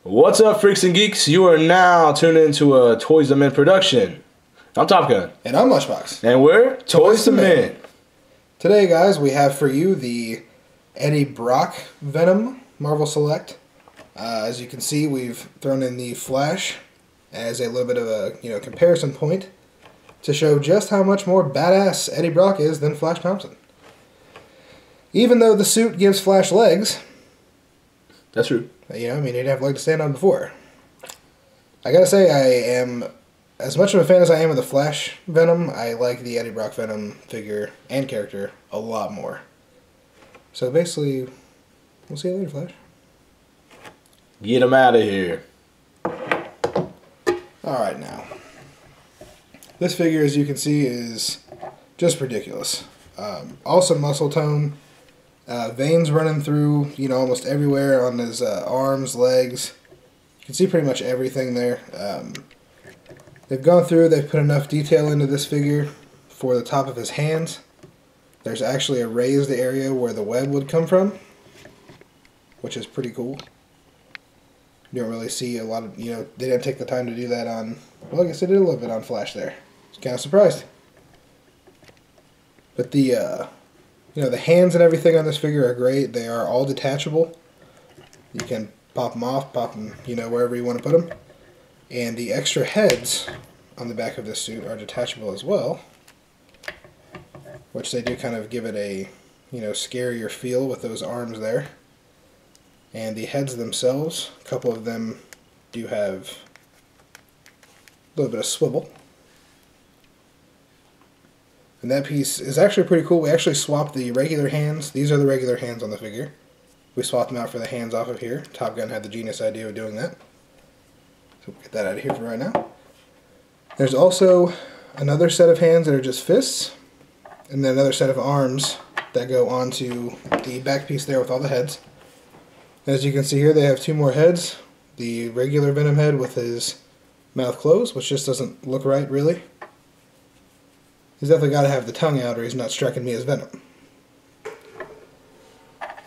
What's up, freaks and geeks? You are now tuned into a Toys to Men production. I'm Top Gun. And I'm Lunchbox. And we're Toys to Men. Today, guys, we have for you the Eddie Brock Venom Marvel Select. As you can see, we've thrown in the Flash as a little bit of a comparison point to show just how much more badass Eddie Brock is than Flash Thompson. Even though the suit gives Flash legs. That's true. He didn't have a leg to stand on before. I gotta say, I am as much of a fan as I am of the Flash Venom. I like the Eddie Brock Venom figure and character a lot more. So basically, we'll see you later, Flash. Get him out of here. Alright, now. This figure, as you can see, is just ridiculous. Awesome muscle tone. Veins running through, almost everywhere on his arms, legs. You can see pretty much everything there. They've gone through, they've put enough detail into this figure for the top of his hands. There's actually a raised area where the web would come from, which is pretty cool. You don't really see a lot of, they didn't take the time to do that on, well, I guess they did a little bit on Flash there. I was kind of surprised. But the hands and everything on this figure are great. They are all detachable. You can pop them off, pop them, wherever you want to put them. And the extra heads on the back of this suit are detachable as well, which they do kind of give it a, scarier feel with those arms there. And the heads themselves, a couple of them do have a little bit of swivel. And that piece is actually pretty cool. We actually swapped the regular hands. These are the regular hands on the figure. We swapped them out for the hands off of here. Top Gun had the genius idea of doing that. So we'll get that out of here for right now. There's also another set of hands that are just fists. And then another set of arms that go onto the back piece there with all the heads. As you can see here, they have two more heads. The regular Venom head with his mouth closed, which just doesn't look right, really. He's definitely got to have the tongue out or he's not striking me as Venom.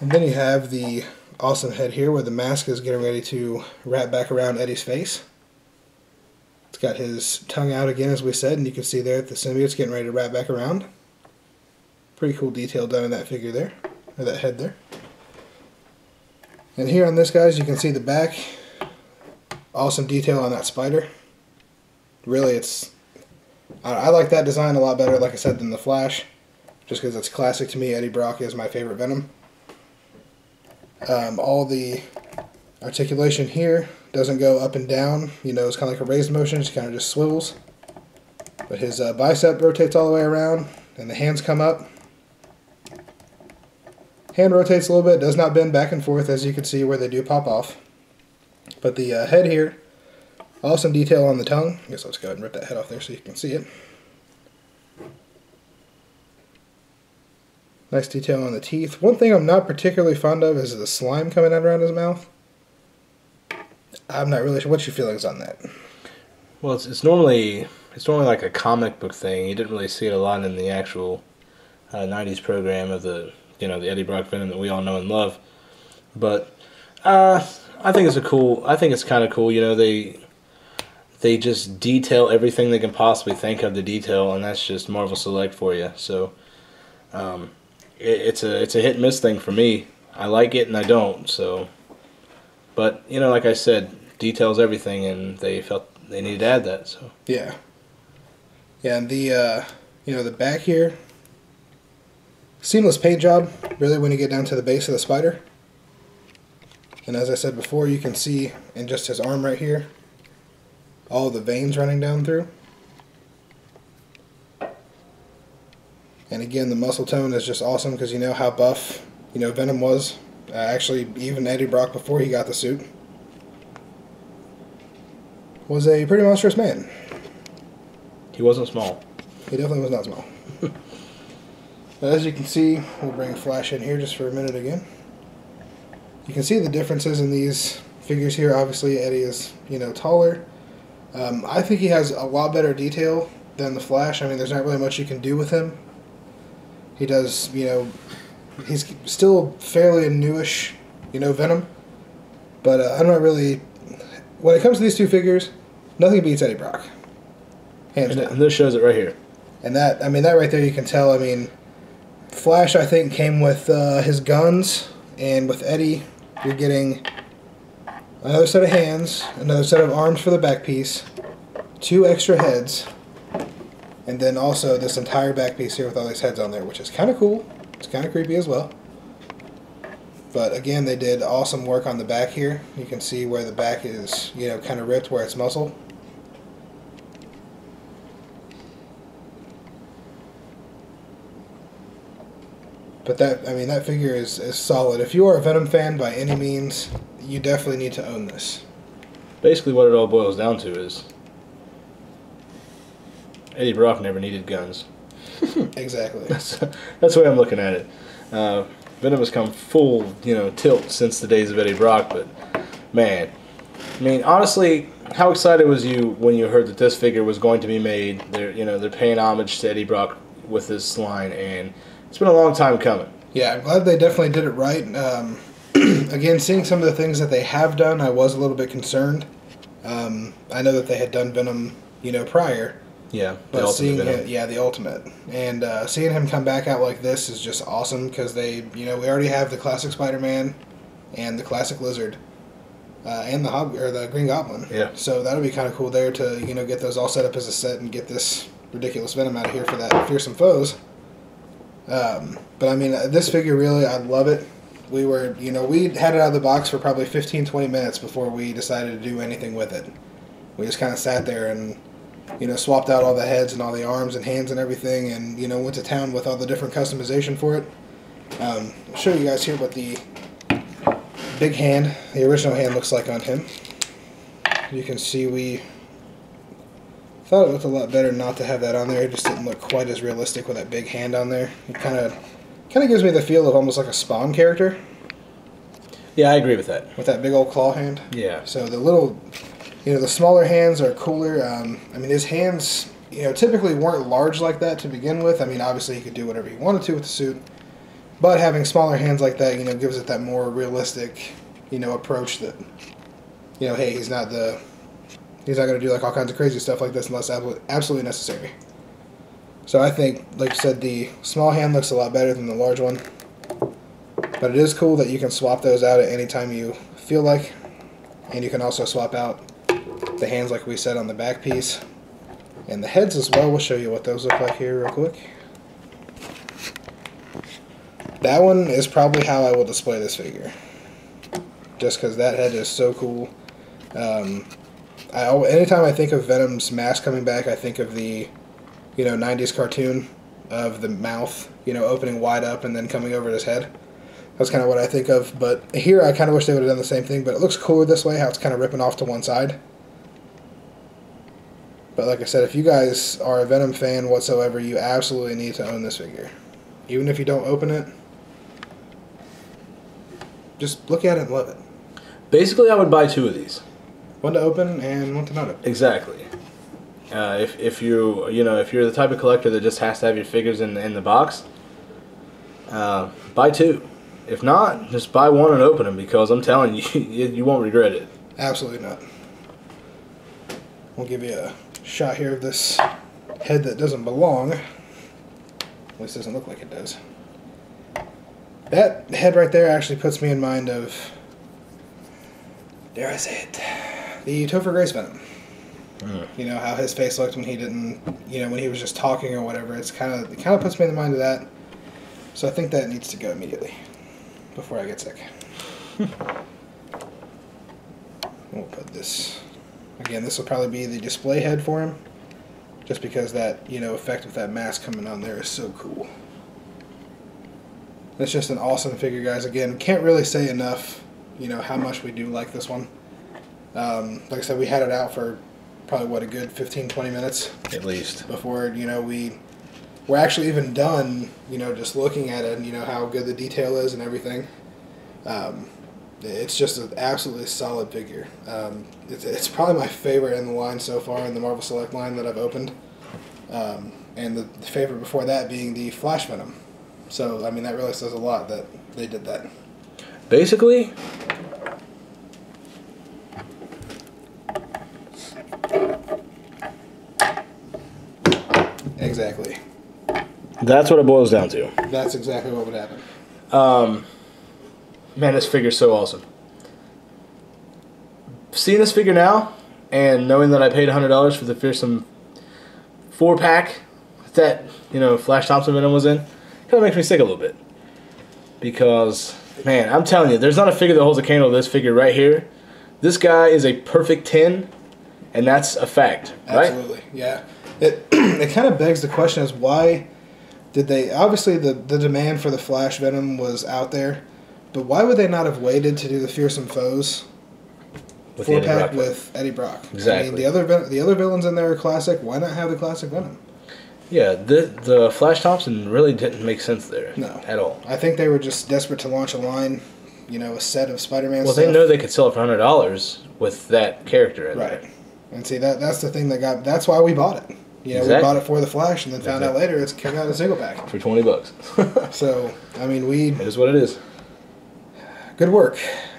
And then you have the awesome head here where the mask is getting ready to wrap back around Eddie's face. It's got his tongue out again, as we said, and you can see there that the symbiote's getting ready to wrap back around. Pretty cool detail done in that figure there, or that head there. And here on this, guys, you can see the back. Awesome detail on that spider. Really, I like that design a lot better, like I said, than the Flash. Just because it's classic to me. Eddie Brock is my favorite Venom. All the articulation here doesn't go up and down. It's kind of like a raised motion. It kind of just swivels. But his bicep rotates all the way around, and the hands come up. Hand rotates a little bit, does not bend back and forth, as you can see where they do pop off. But the head here, awesome detail on the tongue. I guess let's go ahead and rip that head off there so you can see it. Nice detail on the teeth. One thing I'm not particularly fond of is the slime coming out around his mouth. I'm not really sure. What's your feelings on that? Well, it's normally like a comic book thing. You didn't really see it a lot in the actual 90s program of the the Eddie Brock Venom that we all know and love. But I think it's kind of cool. They just detail everything they can possibly think of to detail, and that's just Marvel Select for you. So it's a hit and miss thing for me. I like it and I don't. So, but like I said, details everything, and they felt they needed to add that. So yeah, and the the back here. Seamless paint job, really, when you get down to the base of the spider. And as I said before, you can see in just his arm right here, all the veins running down through. And again, the muscle tone is just awesome because you know how buff, Venom was. Actually, even Eddie Brock before he got the suit was a pretty monstrous man. he wasn't small. He definitely was not small. But as you can see, we'll bring Flash in here just for a minute again. You can see the differences in these figures here. Obviously, Eddie is, taller. I think he has a lot better detail than the Flash. There's not really much you can do with him. He does, he's still fairly a newish, Venom. But I'm not really when it comes to these two figures, nothing beats Eddie Brock. Hands down. And this shows it right here. And that, I mean, that right there you can tell. I mean, Flash, I think, came with his guns, and with Eddie, you're getting another set of hands, another set of arms for the back piece, 2 extra heads, and then also this entire back piece here with all these heads on there, which is kind of cool. It's kind of creepy as well. But again, they did awesome work on the back here. You can see where the back is, you know, kind of ripped where it's muscle. But that, I mean, that figure is solid. If you are a Venom fan by any means, you definitely need to own this. Basically, what it all boils down to is Eddie Brock never needed guns. Exactly. That's the way I'm looking at it. Venom has come full, tilt since the days of Eddie Brock, but man, I mean, honestly, how excited was you when you heard that this figure was going to be made? They're paying homage to Eddie Brock with this line, and it's been a long time coming. Yeah, I'm glad they definitely did it right. Again, seeing some of the things that they have done, I was a little bit concerned. I know that they had done Venom, prior. Yeah, but seeing him, the Ultimate, and seeing him come back out like this is just awesome because we already have the classic Spider-Man, and the classic Lizard, and the Green Goblin. Yeah. So that'll be kind of cool there to get those all set up as a set and get this ridiculous Venom out of here for that fearsome foes. But I mean, this figure really, I love it. We were, we had it out of the box for probably 15-20 minutes before we decided to do anything with it. We just kind of sat there and swapped out all the heads and all the arms and hands and everything, and went to town with all the different customization for it. I'll show you guys here what the big hand, the original hand, looks like on him. You can see we thought it looked a lot better not to have that on there. It just didn't look quite as realistic with that big hand on there. It kind of gives me the feel of almost like a Spawn character. Yeah, I agree with that. With that big old claw hand. Yeah. So the little, the smaller hands are cooler. I mean, his hands, typically weren't large like that to begin with. I mean, obviously he could do whatever he wanted to with the suit. But having smaller hands like that, gives it that more realistic, approach that, hey, he's not going to do like all kinds of crazy stuff like this unless absolutely necessary. So I think, like you said, the small hand looks a lot better than the large one. But it is cool that you can swap those out at any time you feel like. And you can also swap out the hands like we said on the back piece. And the heads as well. We'll show you what those look like here real quick. That one is probably how I will display this figure. Just because that head is so cool. Anytime I think of Venom's mask coming back, I think of the 90s cartoon of the mouth, opening wide up and then coming over his head. That's kind of what I think of. But here I kind of wish they would have done the same thing, but it looks cooler this way, how it's kind of ripping off to one side. But like I said, if you guys are a Venom fan whatsoever, you absolutely need to own this figure. Even if you don't open it, just look at it and love it. Basically, I would buy 2 of these. One to open and one to not open. Exactly. If you're the type of collector that just has to have your figures in the box, buy 2. If not, just buy 1 and open them, because I'm telling you, you won't regret it. Absolutely not. We'll give you a shot here of this head that doesn't belong. At least doesn't look like it does. That head right there actually puts me in mind of, dare I say it, the Topher Grace Venom. How his face looked when he didn't, when he was just talking or whatever. It kind of puts me in the mind of that. So I think that needs to go immediately before I get sick. We'll put this. Again, this will probably be the display head for him, just because that effect with that mask coming on there is so cool. It's just an awesome figure, guys. Again, can't really say enough, how much we do like this one. Like I said, we had it out for probably, a good 15-20 minutes. At least. Before, we're actually even done, just looking at it and, how good the detail is and everything. It's just an absolutely solid figure. It's probably my favorite in the line so far, in the Marvel Select line that I've opened. And the favorite before that being the Flash Venom. So, I mean, that really says a lot that they did that. Basically, Exactly. That's what it boils down to. That's exactly what would happen. Man, this figure's so awesome. Seeing this figure now, and knowing that I paid $100 for the Fearsome 4-pack that, Flash Thompson Venom was in, kind of makes me sick a little bit. Because, man, I'm telling you, there's not a figure that holds a candle to this figure right here. This guy is a perfect 10, and that's a fact, right? Absolutely, yeah. It kind of begs the question is why did they... Obviously, the demand for the Flash Venom was out there, but why would they not have waited to do the Fearsome Foes 4-pack with Eddie Brock? Exactly. I mean, the other villains in there are classic. Why not have the classic Venom? Yeah, the Flash Thompson really didn't make sense there. No. At all. I think they were just desperate to launch a line, a set of Spider-Man Well, stuff. they know they could sell it for $100 with that character in there. Right. And see, that's the thing that's why we bought it. Exactly. We bought it for the Flash and then found out later it's came out a single pack. For $20. So, I mean, It is what it is. Good work,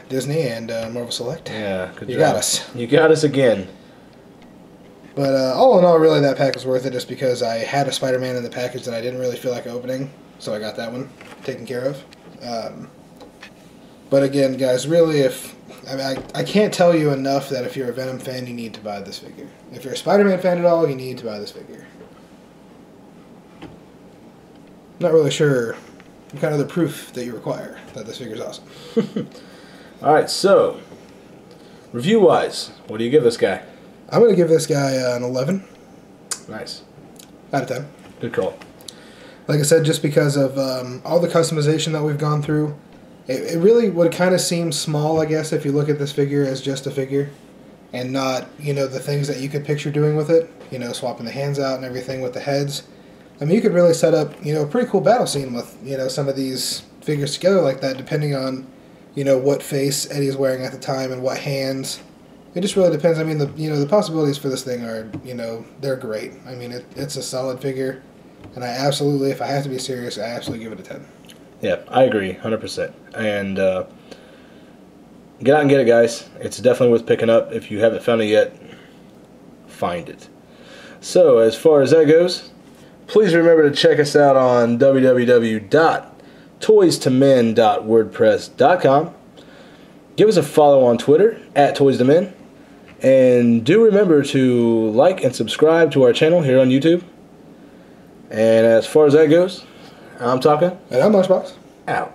Disney and Marvel Select. Yeah, good job. You got us. You got us again. But all in all, really, that pack was worth it just because I had a Spider-Man in the package that I didn't really feel like opening. So I got that one taken care of. But again, guys, really, I can't tell you enough that if you're a Venom fan, you need to buy this figure. If you're a Spider-Man fan at all, you need to buy this figure. Not really sure what kind of the proof that you require that this figure's awesome. Alright, so, review-wise, what do you give this guy? I'm going to give this guy an 11 Nice. out of 10. Good call. Like I said, just because of all the customization that we've gone through, it really would kind of seem small, I guess, if you look at this figure as just a figure and not, the things that you could picture doing with it, swapping the hands out and everything with the heads. I mean, you could really set up, a pretty cool battle scene with, some of these figures together like that, depending on, what face Eddie's wearing at the time and what hands. It just really depends. I mean, the possibilities for this thing are, they're great. I mean, it's a solid figure, and I absolutely, if I have to be serious, I absolutely give it a 10. Yeah, I agree, 100%. And get out and get it, guys. It's definitely worth picking up. If you haven't found it yet, find it. So, as far as that goes, please remember to check us out on www.toys2men.wordpress.com. Give us a follow on Twitter, @Toys2Men. And do remember to like and subscribe to our channel here on YouTube. And as far as that goes, I'm Taka. And I'm Lunchbox. Out.